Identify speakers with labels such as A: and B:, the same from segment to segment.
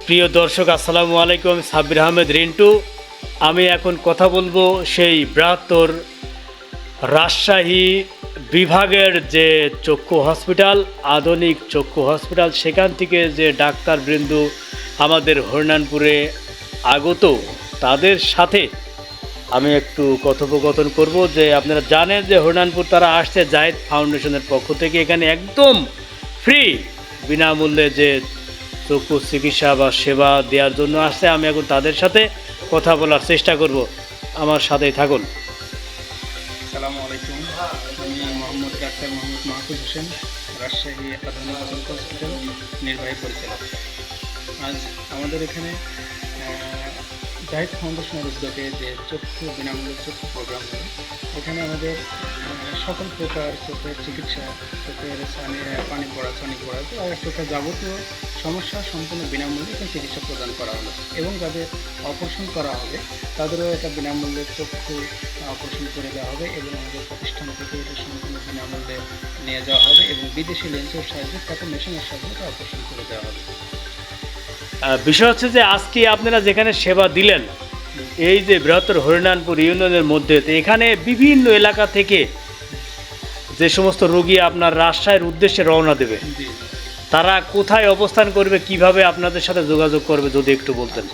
A: প্রিয় দর্শক, আসসালামু আলাইকুম। সাব্বির আহমেদ রিন্টু। আমি এখন কথা বলবো সেই বৃহত্তর রাজশাহী বিভাগের যে চক্ষু হসপিটাল, আধুনিক চক্ষু হসপিটাল, সেখান থেকে যে ডাক্তারবৃন্দ আমাদের হরিনানপুরে আগত, তাদের সাথে আমি একটু কথোপকথন করব। যে আপনারা জানেন যে হরিনানপুর তারা আসছে জাহিদ ফাউন্ডেশনের পক্ষ থেকে, এখানে একদম ফ্রি বিনামূল্যে যে চক্ষু চিকিৎসা বা সেবা দেওয়ার জন্য আসছে। আমি এখন তাদের সাথে কথা বলার চেষ্টা করব, আমার সাথেই থাকুন।
B: আসসালামু আলাইকুম। আমি ডাক্তার মোহাম্মদ মাহফুজ হোসেন, রাজশাহী আধুনিক চক্ষু হসপিটাল নির্বাহী পরিচালক। আজ আমাদের এখানে জাহিদ ফাউন্ডেশনের উদ্যোগে যে চক্ষু বিনামূল্যে চক্ষু প্রোগ্রাম হয়, এখানে আমাদের সকল প্রকার চোখের চিকিৎসা, চোখের পানি পড়া, ছানি পড়া, আর চোখের যাবতীয় সমস্যা সম্পূর্ণ বিনামূল্যে এখানে চিকিৎসা প্রদান করা হলো। এবং যাদের অপারেশন করা হবে তাদেরও একটা বিনামূল্যে চক্ষু অপারেশন করে দেওয়া হবে এবং আমাদের প্রতিষ্ঠান থেকে এটা সম্পূর্ণ বিনামূল্যে নিয়ে যাওয়া হবে এবং বিদেশি লেন্সের সাহায্যে তাকে মেশিনের সাহায্যে এটা অপারেশন করে দেওয়া হবে।
A: বিষয় হচ্ছে যে আজকে আপনারা যেখানে সেবা দিলেন, এই যে বৃহত্তর হরিনানপুর ইউনিয়নের মধ্যে, তো এখানে বিভিন্ন এলাকা থেকে যে সমস্ত রোগী আপনার রাজশাহীর উদ্দেশ্যে রওনা দেবে, তারা কোথায় অবস্থান করবে, কিভাবে আপনাদের সাথে যোগাযোগ করবে, যদি একটু বলতেন।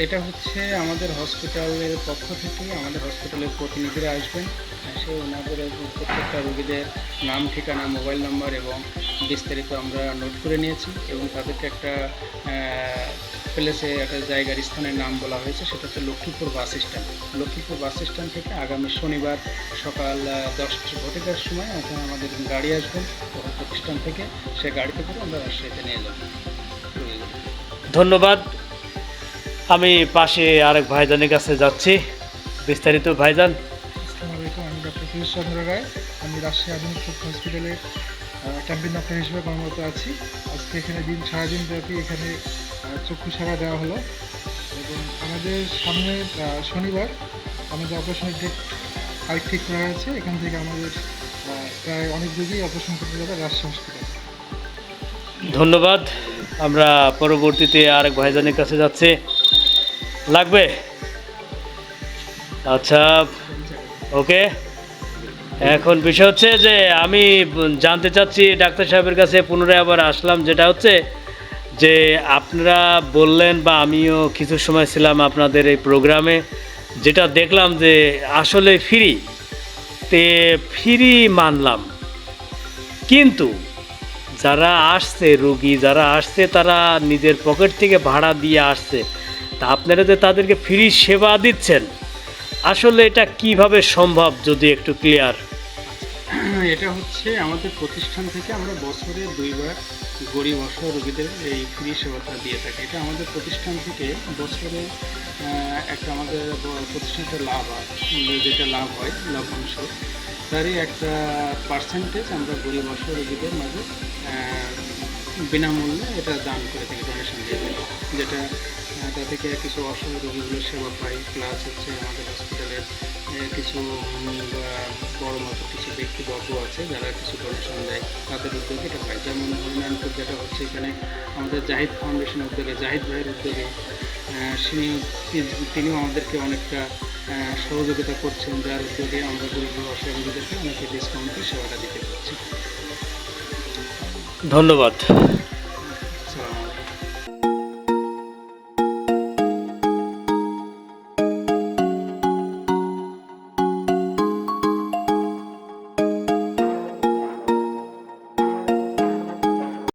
B: এটা হচ্ছে আমাদের হসপিটালের পক্ষ থেকে আমাদের হসপিটালের প্রতিনিধিরা আসবেন, এসে ওনাদের প্রত্যেকটা রোগীদের নাম, ঠিকানা, মোবাইল নাম্বার এবং বিস্তারিত আমরা নোট করে নিয়েছি এবং তাদেরকে একটা প্লেসে একটা জায়গার স্থানের নাম বলা হয়েছে, সেটা হচ্ছে Lakshmipur bus stand. Lakshmipur bus stand থেকে আগামী শনিবার সকাল 10টার সময় ওখানে আমাদের গাড়ি আসবেন প্রতিষ্ঠান থেকে, সে গাড়িতে করে আমরা রাজশাহীতে নিয়ে যাব।
A: ধন্যবাদ। আমি পাশে আরেক ভাইজানের কাছে যাচ্ছি, বিস্তারিত। ভাইজান,
C: আসসালামু আলাইকুম। আমি ডক্টর সুরেশ চন্দ্র রায়। আমি রাজশাহী আধুনিক চক্ষু হসপিটালের ক্যাম্পিং ডক্টর হিসেবে কর্মরত আছি। আজকে এখানে সারাদিন ব্যাপী এখানে চক্ষু সেবা দেওয়া হলো এবং আমাদের সামনে শনিবার আমাদের অপারেশনের ডেট তারিখ ঠিক করা হয়েছে। এখান থেকে আমাদের প্রায় অনেক রোগী অপারেশন করতে যাবে রাজশাহী হসপিটালে।
A: ধন্যবাদ। আমরা পরবর্তীতে আরেক ভাইজানের কাছে যাচ্ছি। লাগবে? আচ্ছা, ওকে। এখন বিষয় হচ্ছে যে আমি জানতে চাচ্ছি ডাক্তার সাহেবের কাছে পুনরায় আবার আসলাম, যেটা হচ্ছে যে আপনারা বললেন বা আমিও কিছু সময় ছিলাম আপনাদের এই প্রোগ্রামে, যেটা দেখলাম যে আসলে ফ্রি মানলাম, কিন্তু যারা আসছে রোগী যারা আসছে তারা নিজের পকেট থেকে ভাড়া দিয়ে আসছে, তা আপনারা যে তাদেরকে ফ্রি সেবা দিচ্ছেন, আসলে এটা কিভাবে সম্ভব, যদি একটু ক্লিয়ার।
B: এটা হচ্ছে আমাদের প্রতিষ্ঠান থেকে আমরা বছরে 2বার গরিব অসহায় রোগীদের এই ফ্রি সেবাটা দিয়ে থাকি। এটা আমাদের প্রতিষ্ঠান থেকে বছরে একটা আমাদের প্রতিষ্ঠানটা লাভ হয়, যেটা লাভ হয় লভ্যাংশ, তারই একটা পার্সেন্টেজ আমরা গরিব অসহায় রোগীদের মাঝে বিনামূল্যে এটা দান করে থাকি, ডোনেশন দিয়ে থাকি, যেটা তা থেকে কিছু অসহায় রোগীগুলোর সেবা পাই। প্লাস হচ্ছে আমাদের হসপিটালের কিছু বড় মতো কিছু ব্যক্তিবর্গ আছে যারা কিছু ডোনেশন দেয়, তাদের উদ্যোগে এটা হয়। যেমন হরিনানপুর যেটা হচ্ছে এখানে আমাদের জাহিদ ফাউন্ডেশনের উদ্যোগে, জাহিদ ভাইয়ের উদ্যোগে, তিনিও আমাদেরকে অনেকটা সহযোগিতা করছেন, যার উদ্যোগে আমরা গরিব অসহায় রোগীদেরকে অনেকে ডিসকাউন্টে সেবাটা দিতে পারছি।
A: ধন্যবাদ।